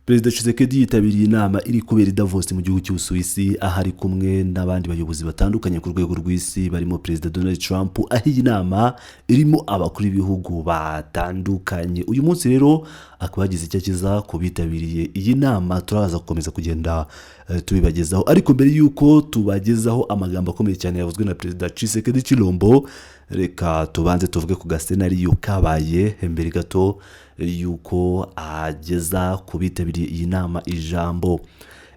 Perezida Tshisekedi yitabiriye inama iri kubera i Davos mu gihugu cy'Ubusuwisi ahari kumwe n'abandi bayobozi batandukanye ku rwego rw'isi barimo Perezida Donald Trump. Aho iyi nama irimo abakuru b'ibihugu batandukanye. Uyu munsi rero akaba yagize icyo akiza ku bitabiriye iyi nama. Turaza gukomeza kugenda tubibagezaho, ariko mbere y'uko tubagezaho amagambo akomeye cyane yavuzwe na Perezida Tshisekedi Chilombo, reka tubanze tuvuge ku gasenariyo kabaye mbere gato yuko ageza ku bitabiriye iyi nama ijambo.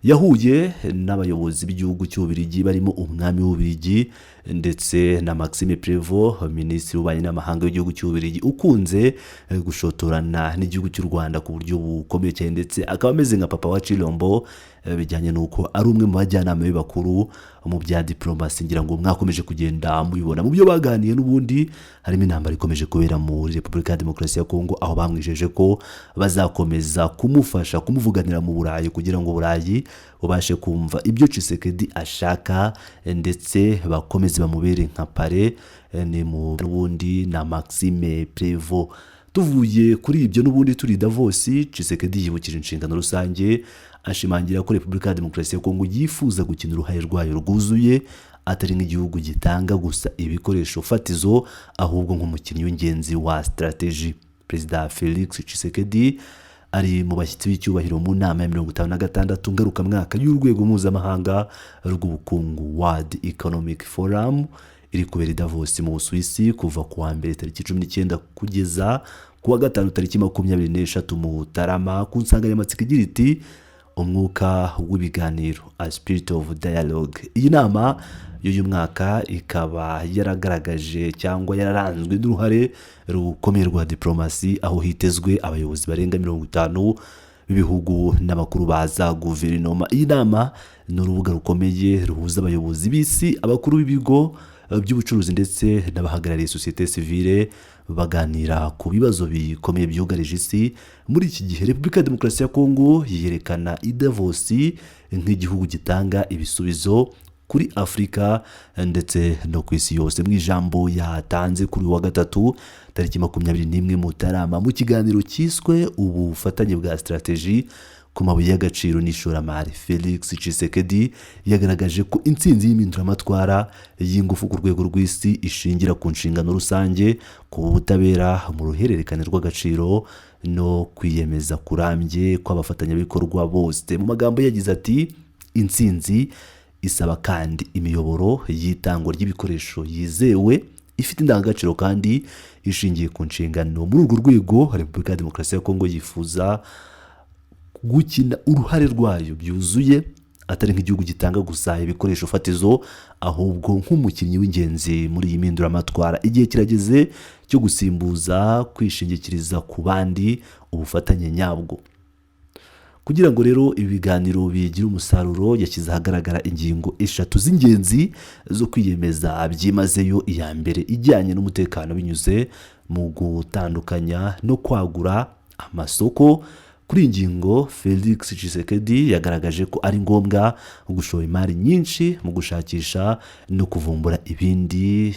Yahuye n'abayobozi b'igihugu cy'Ububiligi barimo umwami w'Ububiligi ndetse na Maxime Prévost, minisitiri w'ububanyi n'amahanga w'igihugu cy'Ububiligi ukunze gushotorana n'igihugu cy'u Rwanda ku buryo bukomeye cyane, ndetse akaba ameze nka papa wa Chilombo bijyanye n'uko ari umwe mu bajyanama be bakuru mu bya diplomasi. Ngira ngo mwakomeje kugenda mubibona mu byo baganiye. N'ubundi harimo intambara ikomeje kubera muri Repubulika ya Demokarasi ya Kongo, aho bamwijeje ko bazakomeza kumufasha kumuvuganira mu Burayi kugira ngo Burayi ubashe kumva ibyo Tshisekedi ashaka ndetse bakomeze bamubere nka pare. Ni mu n'ubundi na Maxime Prévost. Tuvuye kuri ibyo n'ubundi turi Davos, Tshisekedi yibukije inshingano rusange, ashimangira ko Repubulika ya Demokarasi ya Kongo yifuza gukina uruhare rwayo rwuzuye, atari nk'igihugu gitanga gusa ibikoresho fatizo ahubwo nk'umukinnyi w'ingenzi wa strategy. Perezida Felix Tshisekedi ari mu bashyitsi b'icyubahiro mu nama ya 56 ngarukamwaka y'urwego mpuzamahanga rw'ubukungu World Economic Forum iri kubera i Davos mu Busuwisi kuva ku wa mbere tariki 19 kugeza ku wa gatanu tariki 23 Mutarama, ku nsanganyamatsiko igira iti umwuka w'ibiganiro, a spirit of dialogue. Iyi nama y'uyu mwaka ikaba yaragaragaje cyangwa yararanzwe n'uruhare rukomeye rwa diplomasi, aho hitezwe abayobozi barenga 50 b'ibihugu n'abakuru baza guverinoma. Iyi nama ni urubuga rukomeye ruhuza abayobozi b'isi, abakuru b'ibigo by'ubucuruzi ndetse n'abahagarariye societe civile baganira ku bibazo bikomeye byugarije isi muri iki gihe. Repubulika ya Demokarasi ya Kongo yerekana i Davos nk'igihugu gitanga ibisubizo kuri Afurika ndetse no ku isi yose. Mu ijambo yatanze kuri wa gatatu tariki 21 Mutarama mu kiganiro cyiswe ubufatanye bwa strategy ku mabuye y'agaciro n'ishoramari, Felix Tshisekedi yagaragaje ko intsinzi y'impinduramatwara y'ingufu ku rwego rw'isi ishingira ku nshingano rusange, ku butabera mu ruhererekane rw'agaciro no kwiyemeza kurambye kw'abafatanyabikorwa bose. Mu magambo yagize ati intsinzi isaba kandi imiyoboro y'itangwa ry'ibikoresho yizewe, ifite indangagaciro kandi ishingiye ku nshingano. Muri urwo rwego Repubulika ya Demokarasi ya Kongo yifuza gukina uruhare rwayo byuzuye, atari nk'igihugu gitanga gusa ibikoresho fatizo ahubwo nk'umukinnyi w'ingenzi muri iyi mpinduramatwara. Igihe kirageze cyo gusimbuza kwishingikiriza ku bandi ubufatanye nyabwo. Kugira ngo rero ibi biganiro bigire umusaruro, yashyize ahagaragara ingingo 3 z'ingenzi zo kwiyemeza byimazeyo. Iya mbere ijyanye n'umutekano binyuze mu gutandukanya no kwagura amasoko. Kuri iyi ngingo Felix Tshisekedi yagaragaje ko ari ngombwa gushora imari nyinshi mu gushakisha no kuvumbura ibindi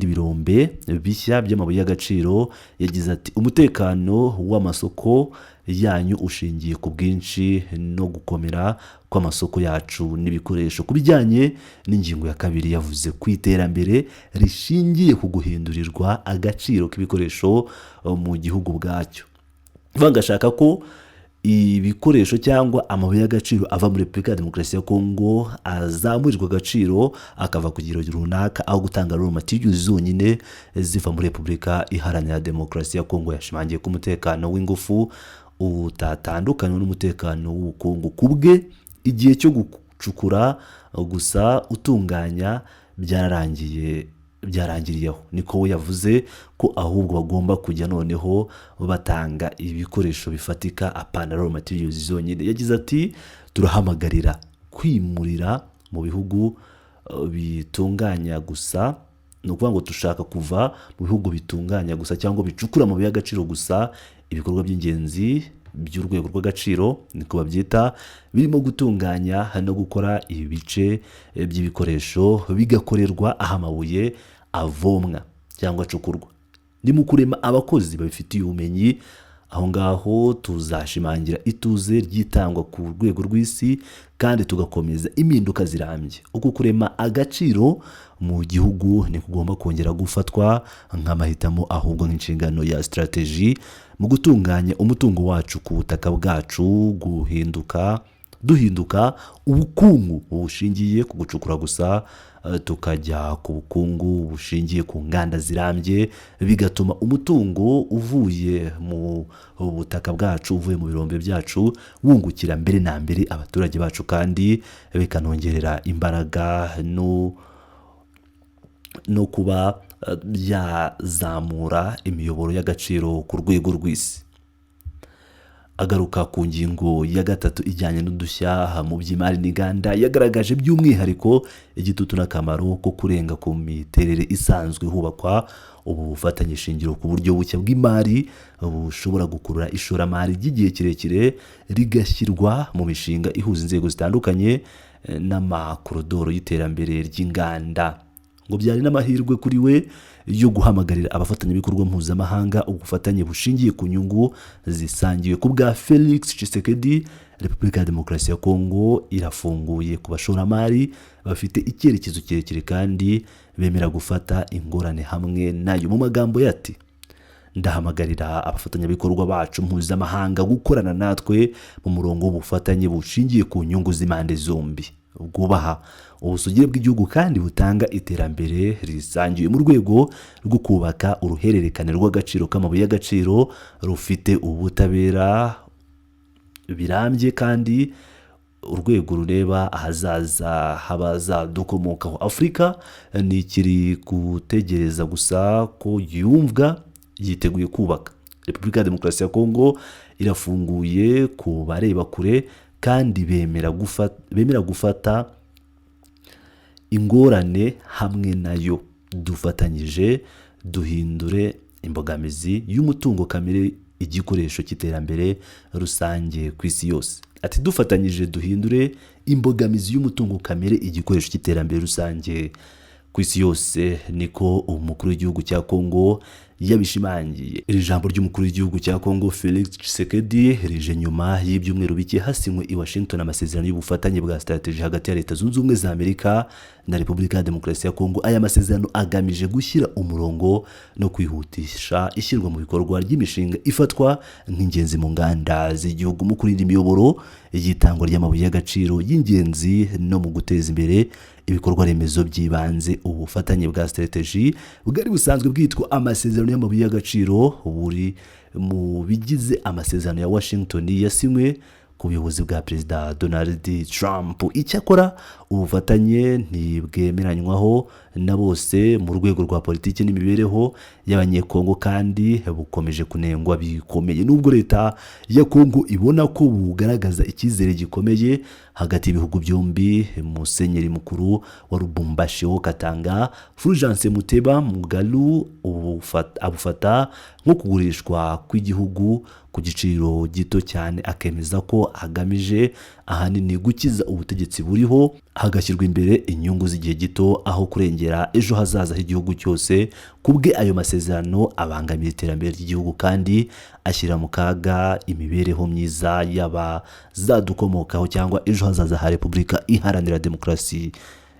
birombe bishya by'amabuye y'agaciro. Yagize ati umutekano w'amasoko yanyu ushingiye ku bwinshi no gukomera kw'amasoko yacu n'ibikoresho. Ku bijyanye n'ingingo ya kabiri yavuze ku iterambere rishingiye ku guhindurirwa agaciro k'ibikoresho mu gihugu bwacyo. Bangashaka ko ibikoresho cyangwa amabuye y'agaciro ava muri Repubulika ya Demokarasi ya Kongo azamurirwa agaciro akava ku kigero runaka, aho gutanga raw materials zonyine ziva muri Repubulika Iharanira Demokarasi ya Kongo. Yashimangiye ko umutekano w'ingufu utatandukanywa n'umutekano w'ubukungu. Kubwe igihe cyo gucukura gusa utunganya byarangiriyeho, niko we yavuze ko ahubwo bagomba kujya noneho batanga ibikoresho bifatika apana raw materials zonyine. Yagize ati turahamagarira kwimurira mu bihugu bitunganya gusa, no kuvuga ngo dushaka kuva mu bihugu bitunganya gusa cyangwa bicukura amabuye y'agaciro gusa ibikorwa by'ingenzi by'urwego rw'agaciro niko babyita, birimo gutunganya no gukora ibice by'ibikoresho bigakorerwa aho amabuye avomwa cyangwa acukurwa. Ni mu kurema abakozi babifitiye ubumenyi aho ngaho tuzashimangira ituze ryitangwa ku rwego rw'isi kandi tugakomeza impinduka zirambye. Uku kurema agaciro mu gihugu ni kugomba kongera gufatwa nk'amahitamo ahubwo nk'inshingano ya strategy mu gutunganya umutungo wacu ku butaka bwacu, duhinduka ubukungu bushingiye ku gucukura gusa, tukajya ku bukungu bushingiye ku nganda zirambye, bigatuma umutungo uvuye mu butaka bwacu, uvuye mu birombe byacu wungukira mbere na mbere abaturage bacu, kandi bikanongerera imbaraga no kuba byazamura imiyoboro y'agaciro ku rwego rw'isi. Agaruka ku ngingo ya gatatu ijyanye n'udushya mu by'imari n'inganda, yagaragaje by'umwihariko igitutu n'akamaro ko kurenga ku miterere isanzwe hubakwa ubu bufatanye shingiro ku buryo bushya bw'imari bushobora gukurura ishoramari ry'igihe kirekire rigashyirwa mu mishinga ihuza inzego zitandukanye n'amakorodoro y'iterambere ry'inganda. Ngo byari n'amahirwe kuri we yo guhamagarira abafatanyabikorwa mpuzamahanga ubufatanye bushingiye ku nyungu zisangiwe. Ku bwa Felix Tshisekedi, Repubulika ya Demokarasi ya Kongo irafunguye ku bashoramari bafite icyerekezo kirekire kandi bemera gufata ingorane hamwe nayo. Mu magambo yati, ndahamagarira abafatanyabikorwa bacu mpuzamahanga gukorana natwe mu murongo w'ubufatanye bushingiye ku nyungu z'impande zombi, bwubaha ubusugire bw'igihugu kandi butanga iterambere risangiwe mu rwego rwo kubaka uruhererekane rw'agaciro k'amabuye y'agaciro rufite ubutabera birambye kandi urwego rureba ahazaza h'abazadukomokaho. Afurika ntikiri gutegereza gusa ko yumvwa, yiteguye kubaka. Repubulika ya Demokarasi ya Kongo irafunguye ku bareba kure kandi bemera gufata ingorane hamwe nayo. Dufatanyije duhindure imbogamizi y'umutungo kamere igikoresho cy'iterambere rusange ku isi yose. Ati, dufatanyije duhindure imbogamizi y'umutungo kamere igikoresho cy'iterambere rusange ku isi yose, niko umukuru w'igihugu cya Kongo yabishimangiye. Iri jambo ry'umukuru w'igihugu cya Kongo Felix Tshisekedi rije nyuma y'ibyumweru bike hasinywe i Washington amasezerano y'ubufatanye bwa strategy hagati ya Leta Zunze Ubumwe za Amerika na Repubulika ya Demokarasi ya Kongo. Aya masezerano agamije gushyira umurongo no kwihutisha ishyirwa mu bikorwa ry'imishinga ifatwa nk'ingenzi mu nganda z'igihugu, mu kurinda imiyoboro y'itangwa ry'amabuye y'agaciro y'ingenzi no mu guteza imbere ibikorwa remezo by'ibanze. Ubufatanye bwa strategy bwari busanzwe bwitwa amasezerano y'amabuye y'agaciro, buri mu bigize amasezerano ya Washington yasinywe ku buyobozi bwa Perezida Donald Trump. Icyakora ubufatanye ntibwemeranywaho na bose mu rwego rwa politiki n'imibereho y'abanyekongo kandi bukomeje kunengwa bikomeye. Nubwo Leta ya Kongo ibona ko bugaragaza icyizere gikomeye hagati y'ibihugu byombi, Musenyeri mukuru wa Lubumbashi Katanga Fulgence Muteba Mugalu abufata nko kugurishwa kw'igihugu ku giciro gito cyane, akemeza ko agamije ahanini gukiza ubutegetsi buriho hagashyirwa imbere inyungu z'igihe gito aho kurengera ejo hazaza h'igihugu cyose. Kubwe ayo masezerano abangamira iterambere ry'igihugu kandi ashyira mu kaga imibereho myiza y'abazadukomokaho cyangwa ejo hazaza ha Repubulika Iharanira Demokarasi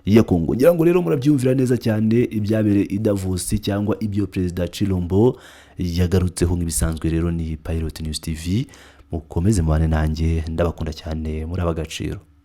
ya Kongo. Ngira ngo rero murabyumvira neza cyane ibyabereye i Davos cyangwa ibyo Perezida Chilombo yagarutseho. Nk'ibisanzwe rero ni Pilot News TV, mukomeze mubane nanjye, ndabakunda cyane, muri ab'agaciro.